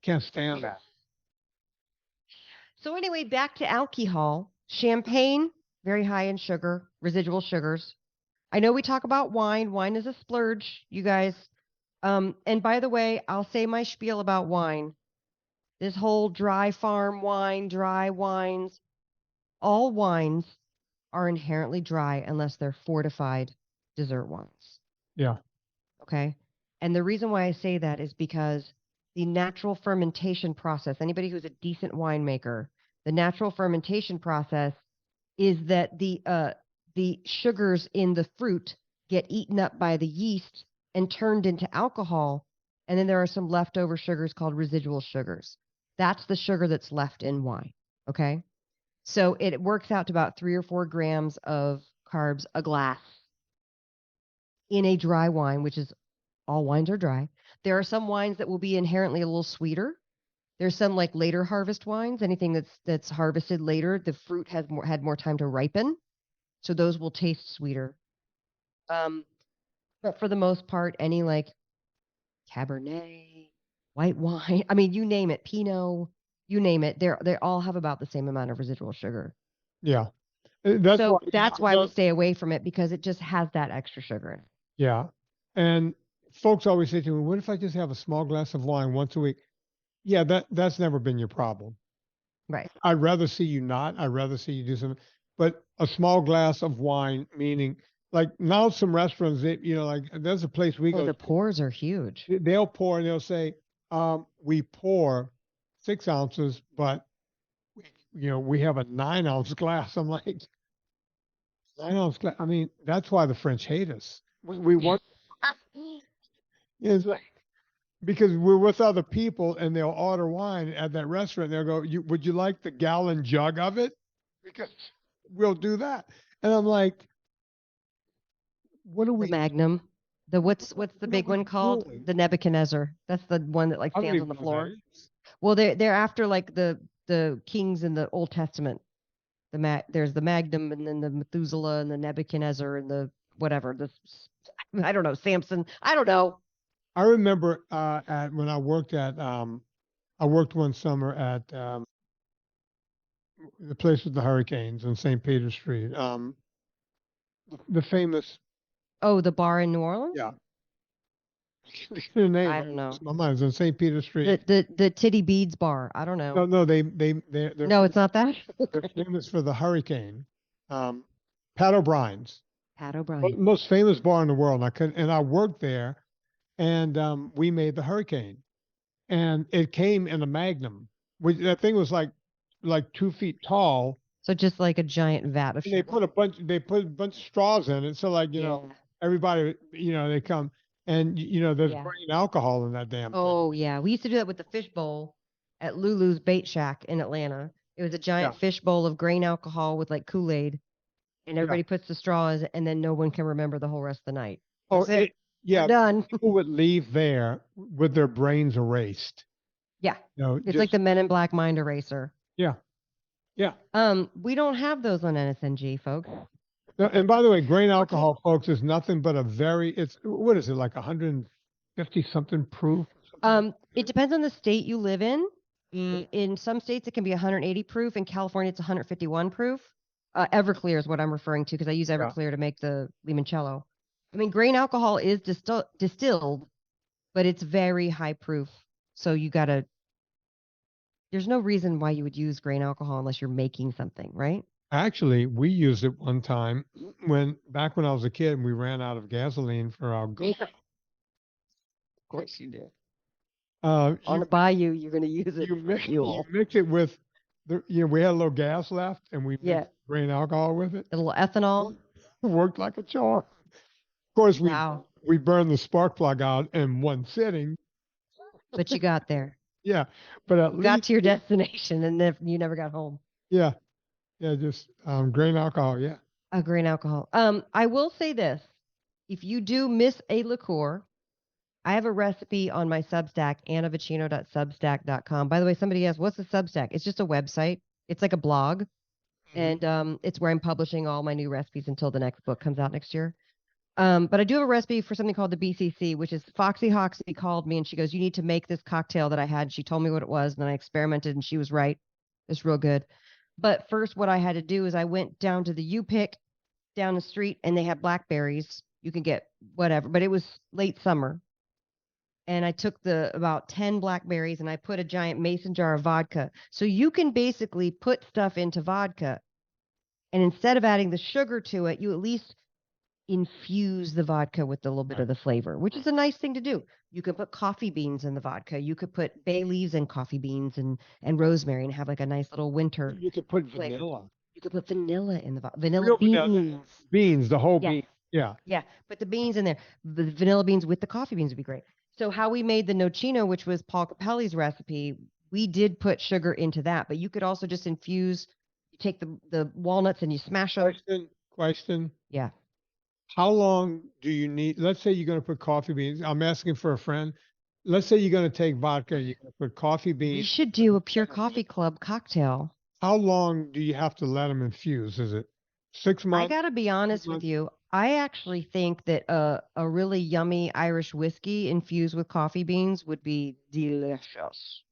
can't stand that. So anyway, back to alcohol. Champagne, very high in sugar, residual sugars. I know we talk about wine. Wine is a splurge, you guys. And by the way, I'll say my spiel about wine. This whole dry farm wine, dry wines, all wines are inherently dry unless they're fortified dessert wines. Yeah. Okay. And the reason why I say that is because the natural fermentation process, anybody who's a decent winemaker, the natural fermentation process is that the sugars in the fruit get eaten up by the yeast and turned into alcohol. And then there are some leftover sugars called residual sugars. That's the sugar that's left in wine. Okay. So it works out to about 3 or 4 grams of carbs a glass in a dry wine, which is all wines are dry. There are some wines that will be inherently a little sweeter. There's some like later harvest wines, anything that's harvested later, the fruit had more time to ripen. So those will taste sweeter. But for the most part, any like Cabernet, white wine, I mean, you name it, Pinot, you name it, they all have about the same amount of residual sugar. Yeah. That's why we stay away from it because it just has that extra sugar in it. Yeah. And folks always say to me, what if I just have a small glass of wine once a week? Yeah, that's never been your problem. Right. I'd rather see you not. I'd rather see you do something. But a small glass of wine, meaning like now some restaurants, like there's a place we go. The pours are huge. They'll pour and they'll say, we pour 6 ounces, but we have a 9-ounce glass. I'm like, 9-ounce glass. I mean, that's why the French hate us. We want. It's like, because we're with other people and they'll order wine at that restaurant. They'll go, would you like the gallon jug of it? Because we'll do that. And I'm like, what are we? The Magnum. What's the big one called? The Nebuchadnezzar. That's the one that like stands on the floor. Well, they're after like the kings in the Old Testament. There's the Magnum, and then the Methuselah, and the Nebuchadnezzar, and the whatever. I don't know, Samson. I don't know. I remember when I worked I worked one summer at the place with the hurricanes on St. Peter Street. The famous. Oh, the bar in New Orleans? Yeah. The name. I don't know. My mind is on St. Peter Street. The Titty Beads bar. I don't know. No, they're no, it's not that. They're famous for the hurricane. Pat O'Brien's. Pat O'Brien. Most famous bar in the world. I worked there, and we made the hurricane, and it came in a Magnum. That thing was like 2 feet tall. So just like a giant vat of sugar. They put a bunch of straws in it. So like, you know, everybody, they come and, there's grain alcohol in that damn thing. Oh yeah. We used to do that with the fish bowl at Lulu's Bait Shack in Atlanta. It was a giant fish bowl of grain alcohol with like Kool-Aid, and everybody puts the straws, and then no one can remember the whole rest of the night. Done. People would leave there with their brains erased. Yeah. It's like the Men in Black mind eraser. Yeah. Yeah. We don't have those on NSNG, folks. And by the way, grain alcohol, folks, is nothing but what is it, like 150 something proof? It depends on the state you live in. In some states, it can be 180 proof. In California, it's 151 proof. Everclear is what I'm referring to, because I use Everclear to make the limoncello. I mean, grain alcohol is distilled, but it's very high proof. So there's no reason why you would use grain alcohol unless you're making something, right? Actually, we used it one time back when I was a kid, and we ran out of gasoline for our GoPro. Of course you did. On the bayou, you're going to use it. You mix it with, we had a little gas left, and we mixed grain alcohol with it. A little ethanol. It worked like a charm. Of course, we burned the spark plug out in one sitting. But you got there. Yeah, but at least got to your destination, and then you never got home. Yeah, just grain alcohol. Yeah, grain alcohol. I will say this: if you do miss a liqueur, I have a recipe on my Substack, annavicino.substack.com. By the way, somebody asked, "What's the Substack?" It's just a website. It's like a blog, and it's where I'm publishing all my new recipes until the next book comes out next year. But I do have a recipe for something called the BCC, which is Foxy Hoxie called me and she goes, "You need to make this cocktail that I had." She told me what it was, and then I experimented, and she was right. It's real good. But first, what I had to do is I went down to the U-Pick down the street, and they had blackberries. You can get whatever, but it was late summer. And I took about 10 blackberries, and I put a giant mason jar of vodka. So you can basically put stuff into vodka, and instead of adding the sugar to it, you at least infuse the vodka with a little bit of the flavor, which is a nice thing to do. You could put coffee beans in the vodka. You could put bay leaves and coffee beans and rosemary, and have like a nice little winter. You could put vanilla. You could put vanilla in the vodka. Vanilla beans. Beans, the whole bean. Yeah. Yeah. Put the beans in there. The vanilla beans with the coffee beans would be great. So how we made the nocino, which was Paul Capelli's recipe, we did put sugar into that, but you could also just infuse. You take the walnuts and you smash them. Question. Yeah. How long do you need? Let's say you're going to put coffee beans. I'm asking for a friend. Let's say you're going to take vodka. You're going to put coffee beans. You should do a Pure Coffee Club cocktail. How long do you have to let them infuse? Is it 6 months? I got to be honest with you. I actually think that a really yummy Irish whiskey infused with coffee beans would be delicious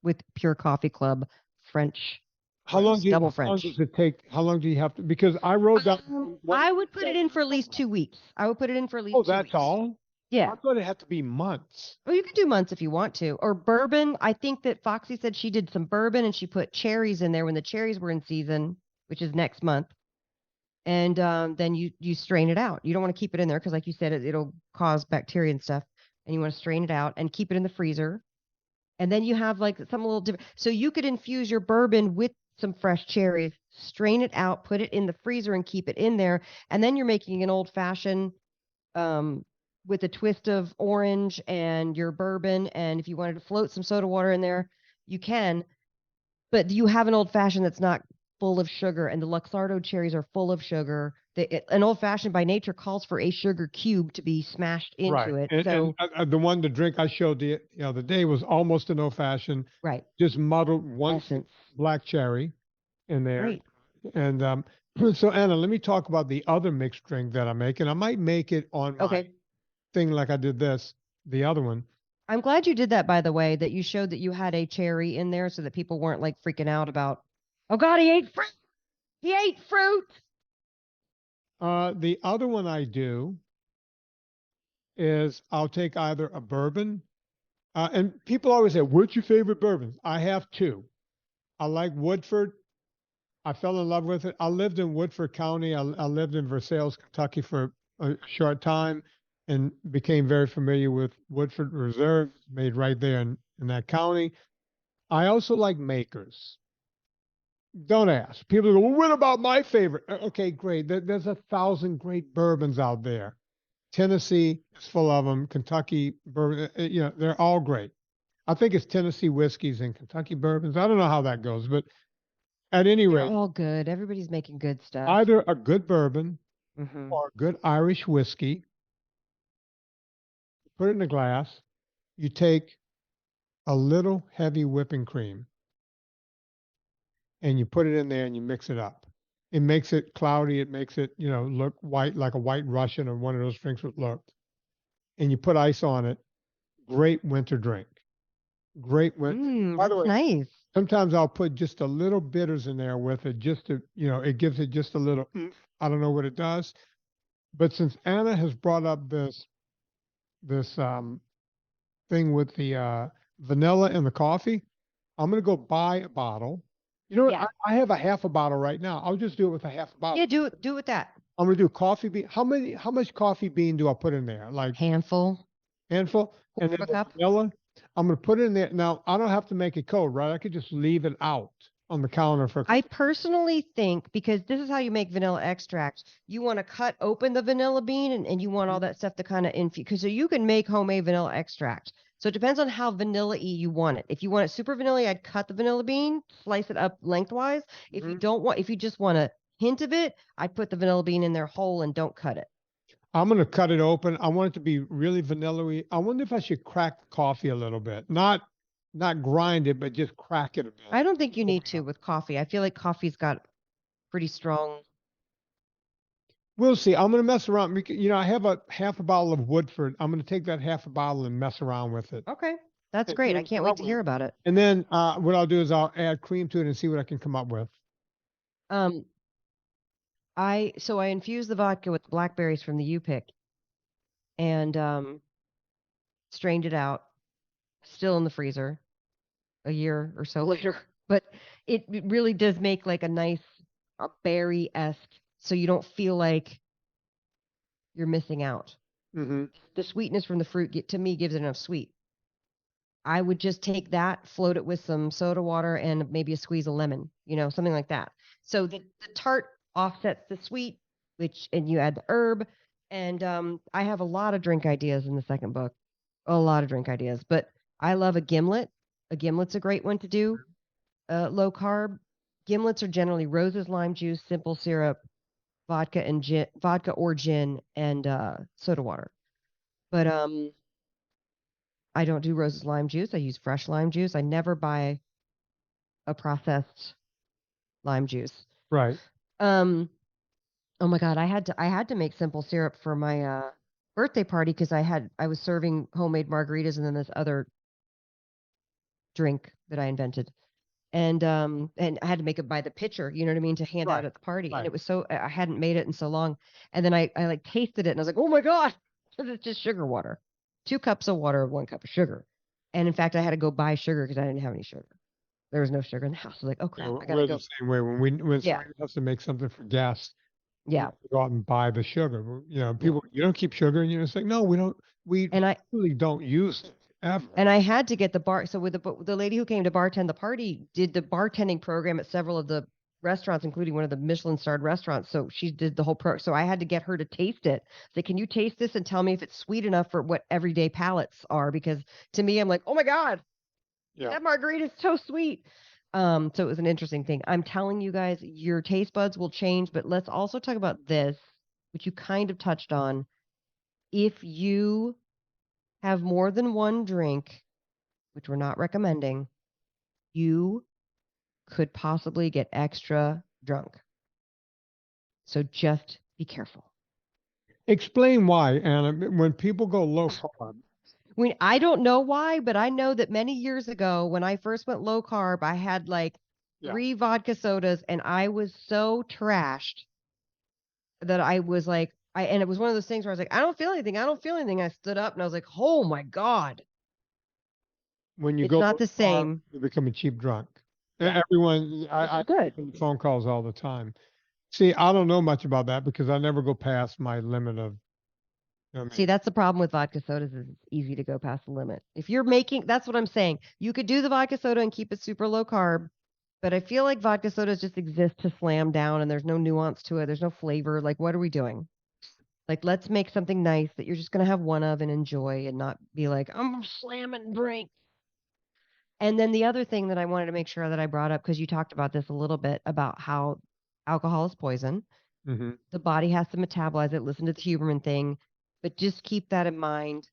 with Pure Coffee Club French. How long does it take? How long do you have to? Because I wrote down. I would put it in for at least 2 weeks. I would put it in for at least 2 weeks. Oh, that's all? Yeah. I thought it had to be months. Well, you can do months if you want to. Or bourbon. I think that Foxy said she did some bourbon and she put cherries in there when the cherries were in season, which is next month. And then you strain it out. You don't want to keep it in there because, like you said, it'll cause bacteria and stuff. And you want to strain it out and keep it in the freezer. And then you have like something a little different. So you could infuse your bourbon with some fresh cherries, strain it out, put it in the freezer and keep it in there. And then you're making an old fashioned with a twist of orange and your bourbon. And if you wanted to float some soda water in there, you can. But you have an old fashioned that's not full of sugar. And the Luxardo cherries are full of sugar. An old fashioned by nature calls for a sugar cube to be smashed into it. And the drink I showed the other day was almost an old fashioned. Right. Just muddled one essence. Black cherry in there. Great. And so Anna, let me talk about the other mixed drink that I make, and I might make it on my thing like I did the other one. I'm glad you did that, by the way, that you showed that you had a cherry in there so that people weren't like freaking out about, oh God, he ate fruit. He ate fruit. The other one I do is I'll take either a bourbon, and people always say, what's your favorite bourbons? I have two. I like Woodford. I fell in love with it. I lived in Woodford County. I lived in Versailles, Kentucky for a short time and became very familiar with Woodford Reserve, made right there in that county. I also like Makers. Don't ask. People go, well, what about my favorite? Okay, great. There's 1,000 great bourbons out there. Tennessee is full of them. Kentucky bourbon, they're all great. I think it's Tennessee whiskeys and Kentucky bourbons. I don't know how that goes, but at any rate, they're all good. Everybody's making good stuff. Either a good bourbon or a good Irish whiskey. Put it in a glass. You take a little heavy whipping cream and you put it in there and you mix it up. It makes it cloudy. It makes it, look white, like a white Russian or one of those drinks would look. And you put ice on it. Great winter drink. Great winter. By the way, nice. Sometimes I'll put just a little bitters in there with it, just to, it gives it just a little, I don't know what it does. But since Anna has brought up this thing with the vanilla and the coffee, I'm going to go buy a bottle. You know what? I have a half a bottle right now. I'll just do it with a half a bottle. Yeah, do it with that. I'm going to do coffee bean. How much coffee bean do I put in there? Like handful. And then the vanilla. I'm going to put it in there. Now, I don't have to make it cold, right? I could just leave it out on the counter for. I personally think, because this is how you make vanilla extract, you want to cut open the vanilla bean and you want all that stuff to kind of infuse, because so you can make homemade vanilla extract. So it depends on how vanilla-y you want it. If you want it super vanilla, I'd cut the vanilla bean, slice it up lengthwise. If you just want a hint of it, I'd put the vanilla bean in there whole and don't cut it. I'm going to cut it open. I want it to be really vanilla-y. I wonder if I should crack the coffee a little bit. Not grind it, but just crack it a bit. I don't think you need to with coffee. I feel like coffee's got pretty strong. We'll see. I'm going to mess around. I have a half a bottle of Woodford. I'm going to take that half a bottle and mess around with it. Okay. That's great. I can't wait to hear about it. And then what I'll do is I'll add cream to it and see what I can come up with. I infused the vodka with blackberries from the U-Pick and strained it out, still in the freezer a year or so later. But it really does make like a nice berry-esque, so you don't feel like you're missing out. Mm-hmm. The sweetness from the fruit, to me, gives it enough sweet. I would just take that, float it with some soda water and maybe a squeeze of lemon, something like that. So the tart offsets the sweet, and you add the herb. And I have a lot of drink ideas in the second book, a lot of drink ideas. But I love a gimlet. A gimlet's a great one to do. Low carb. Gimlets are generally roses, lime juice, simple syrup, vodka or gin, and soda water. But I don't do roses, lime juice. I use fresh lime juice. I never buy a processed lime juice. Right. Oh my God, I had to make simple syrup for my birthday party because I was serving homemade margaritas and then this other drink that I invented. And I had to make it by the pitcher, you know what I mean, to hand out at the party. Right. And it was I hadn't made it in so long. And then I like tasted it and I was like, oh my God, it's just sugar water. 2 cups of water, 1 cup of sugar. And in fact, I had to go buy sugar because I didn't have any sugar. There was no sugar in the house. I was like, oh crap, I gotta go. The same way when somebody has to make something for guests. Yeah. Go out and buy the sugar. People, you don't keep sugar, and you're just like, no, we don't. We really don't use it ever. And I had to get the bar. So with the lady who came to bartend the party did the bartending program at several of the restaurants, including one of the Michelin-starred restaurants. So she did the whole So I had to get her to taste it. Say, can you taste this and tell me if it's sweet enough for what everyday palates are? Because to me, I'm like, oh my God, that margarita is so sweet. So it was an interesting thing. I'm telling you guys, your taste buds will change, but let's also talk about this, which you kind of touched on. If you have more than one drink, which we're not recommending, you could possibly get extra drunk. So just be careful. Explain why, Anna. When people go low carb. I don't know why, but I know that many years ago when I first went low carb, I had like 3 vodka sodas and I was so trashed that I was like, and it was one of those things where I was like, I don't feel anything. I don't feel anything. I stood up and I was like, oh my God. When you It's go not the low carb, same. you become a cheap drunk. Yeah. Everyone, I Good. get phone calls all the time. See, I don't know much about that because I never go past my limit of. See, that's the problem with vodka sodas is it's easy to go past the limit. If you're making, that's what I'm saying. You could do the vodka soda and keep it super low carb, but I feel like vodka sodas just exist to slam down and there's no nuance to it. There's no flavor. Like, what are we doing? Like, let's make something nice that you're just going to have one of and enjoy and not be like, I'm slamming drink. And then the other thing that I wanted to make sure that I brought up, because you talked about this a little bit about how alcohol is poison. Mm-hmm. The body has to metabolize it. Listen to the Huberman thing, but just keep that in mind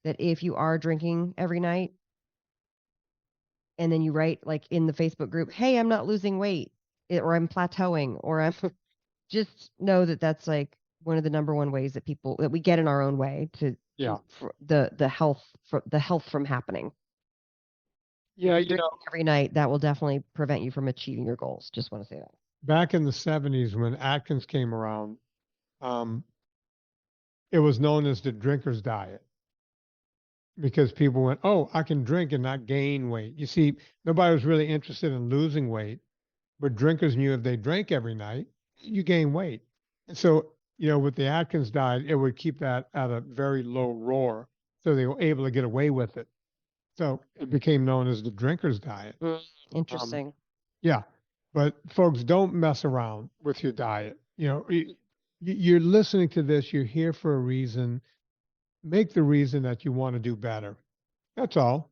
that if you are drinking every night and then you write like in the Facebook group, hey, I'm not losing weight or I'm plateauing or I'm just know that that's like one of the number one ways that we get in our own way to for the health from happening. Yeah, every night that will definitely prevent you from achieving your goals. Just want to say that. Back in the 70s when Atkins came around, it was known as the drinker's diet because people went, oh, I can drink and not gain weight. You see, nobody was really interested in losing weight, but drinkers knew if they drank every night, you gain weight. And so, with the Atkins diet, it would keep that at a very low roar. So they were able to get away with it. So it became known as the drinker's diet. Interesting. Yeah. But folks, don't mess around with your diet. You're listening to this, you're here for a reason. Make the reason that you want to do better. That's all.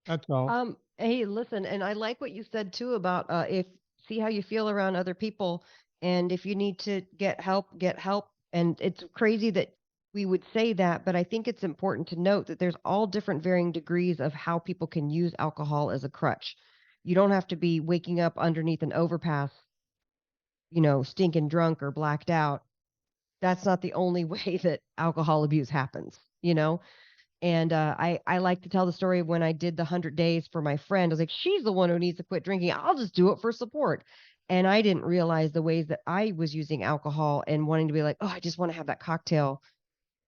That's all. Hey, listen, and I like what you said too about if see how you feel around other people, and if you need to get help, get help. And it's crazy that we would say that, but I think it's important to note that there's all different varying degrees of how people can use alcohol as a crutch. You don't have to be waking up underneath an overpass, stinking drunk or blacked out. That's not the only way that alcohol abuse happens, And I like to tell the story of when I did the 100 days for my friend. I was like, she's the one who needs to quit drinking. I'll just do it for support. And I didn't realize the ways that I was using alcohol and wanting to be like, oh, I just want to have that cocktail,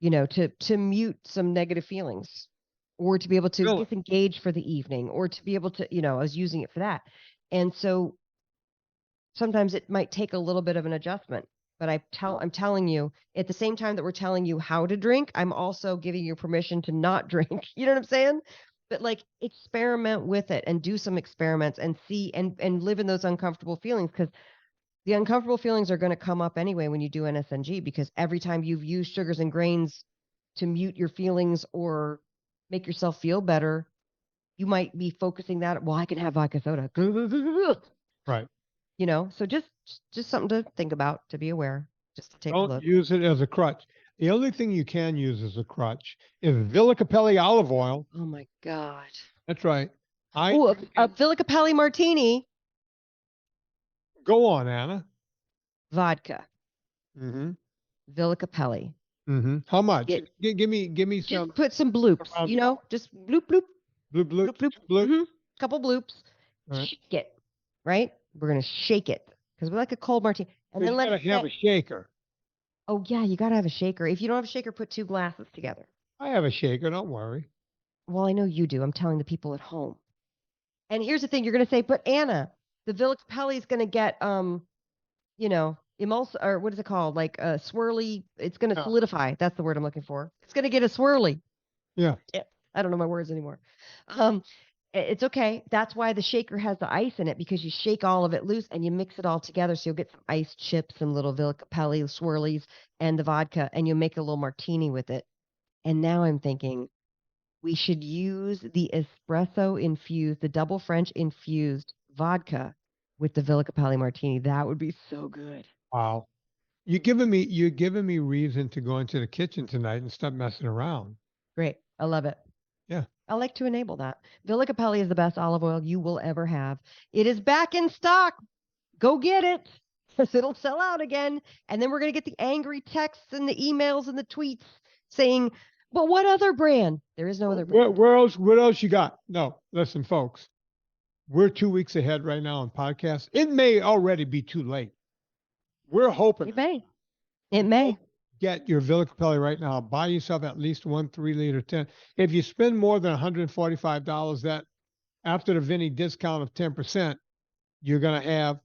to mute some negative feelings or to be able to disengage for the evening or to be able to, I was using it for that. And so sometimes it might take a little bit of an adjustment. But I'm telling you, at the same time that we're telling you how to drink, I'm also giving you permission to not drink. You know what I'm saying? But like experiment with it and do some experiments and see and live in those uncomfortable feelings, because the uncomfortable feelings are going to come up anyway when you do NSNG, because every time you've used sugars and grains to mute your feelings or make yourself feel better, you might be focusing that, well, I can have vodka soda. Right. So just something to think about, to be aware, just to take a look. Don't use it as a crutch. The only thing you can use as a crutch is Villicapelli olive oil. Oh my God. That's right. A Villicapelli martini. Go on, Anna. Vodka. Mm-hmm. Villicapelli. Mm-hmm. How much? Give me some. Just put some bloops, just bloop, bloop. Bloop, bloop, bloop, bloop. Mm-hmm. Couple bloops. Right. Shake it, right? We're going to shake it because we like a cold martini. And then let's have a shaker. Oh, yeah, you got to have a shaker. If you don't have a shaker, put 2 glasses together. I have a shaker. Don't worry. Well, I know you do. I'm telling the people at home. And here's the thing. You're going to say, but Anna, the Villicapelli is going to get, or what is it called? Like a swirly. It's going to solidify. That's the word I'm looking for. It's going to get a swirly. Yeah. I don't know my words anymore. It's okay. That's why the shaker has the ice in it, because you shake all of it loose and you mix it all together. So you'll get some ice chips and little Villicapelli swirlies and the vodka, and you'll make a little martini with it. And now I'm thinking we should use the espresso infused, the double French infused vodka with the Villa Capelli martini. That would be so good. Wow. You're giving me reason to go into the kitchen tonight and stop messing around. Great. I love it. Yeah. I like to enable that. Villa Capelli is the best olive oil you will ever have. It is back in stock. Go get it, because it'll sell out again. And then we're going to get the angry texts and the emails and the tweets saying, but what other brand? There is no other brand. What else you got? No, listen, folks. We're 2 weeks ahead right now on podcasts. It may already be too late. We're hoping. It may. Get your Villa Capelli right now. Buy yourself at least 1 3-liter 10. If you spend more than $145, that after the Vinnie discount of 10%, you're going to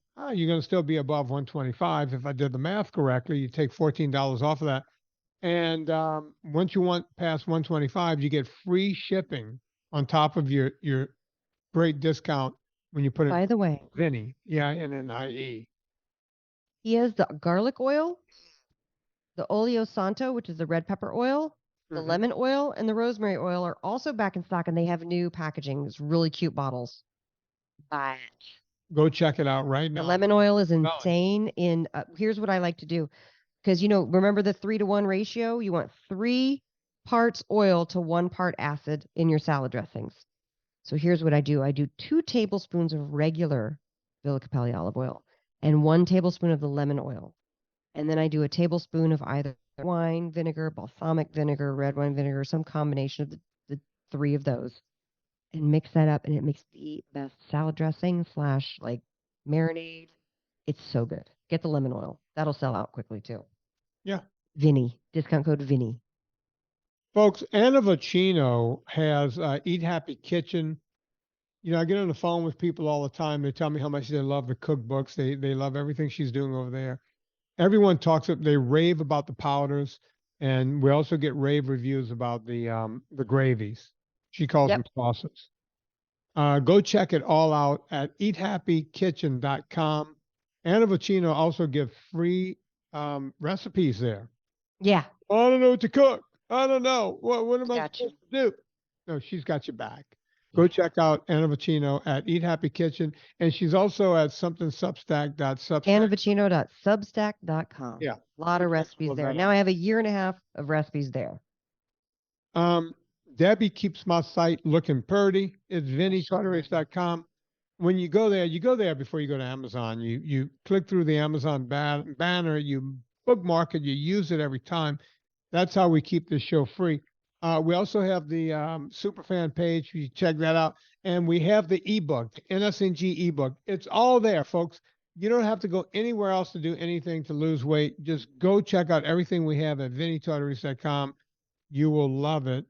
still be above 125. If I did the math correctly, you take $14 off of that. And once you want past 125, you get free shipping on top of your great discount when you put it. By the way, Vinnie, Innie. He has the garlic oil, the oleo santo, which is the red pepper oil, the lemon oil, and the rosemary oil are also back in stock, and they have new packaging. It's really cute bottles. Buy it. Go check it out right now. The lemon oil is insane. Here's what I like to do, because remember the 3-to-1 ratio. You want 3 parts oil to 1 part acid in your salad dressings. So here's what I do. I do 2 tablespoons of regular Villa Capelli olive oil and 1 tablespoon of the lemon oil. And then I do a tablespoon of either wine vinegar, balsamic vinegar, red wine vinegar, some combination of the 3 of those, and mix that up. And it makes the best salad dressing / like marinade. It's so good. Get the lemon oil. That'll sell out quickly too. Yeah. Vinnie. Discount code Vinnie. Folks, Anna Vocino has Eat Happy Kitchen. I get on the phone with people all the time. They tell me how much they love the cookbooks. They love everything she's doing over there. Everyone they rave about the powders, and we also get rave reviews about the gravies. She calls them sauces. Go check it all out at eathappykitchen.com. Anna Vocino also gives free recipes there. Yeah. I don't know what to cook. I don't know. What am I supposed to do? No, she's got your back. Go check out Anna Vocino at Eat Happy Kitchen. And she's also at Substack. AnnaVocino.substack.com. Yeah. A lot of recipes there. Now I have 1.5 years of recipes there. Debbie keeps my site looking pretty. It's VinnieTortorich.com. When you go there before you go to Amazon. You click through the Amazon banner, you bookmark it, you use it every time. That's how we keep this show free. We also have the Superfan page. You check that out. And we have the ebook, the NSNG ebook. It's all there, folks. You don't have to go anywhere else to do anything to lose weight. Just go check out everything we have at VinnieTortorich.com. You will love it.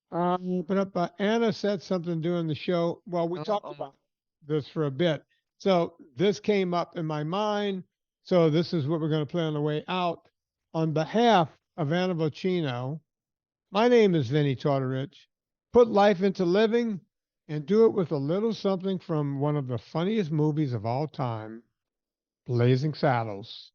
But Anna said something during the show. Well, we talked about this for a bit. So this came up in my mind. So this is what we're going to play on the way out. On behalf of Anna Vocino, my name is Vinnie Tortorich. Put life into living and do it with a little something from one of the funniest movies of all time, Blazing Saddles.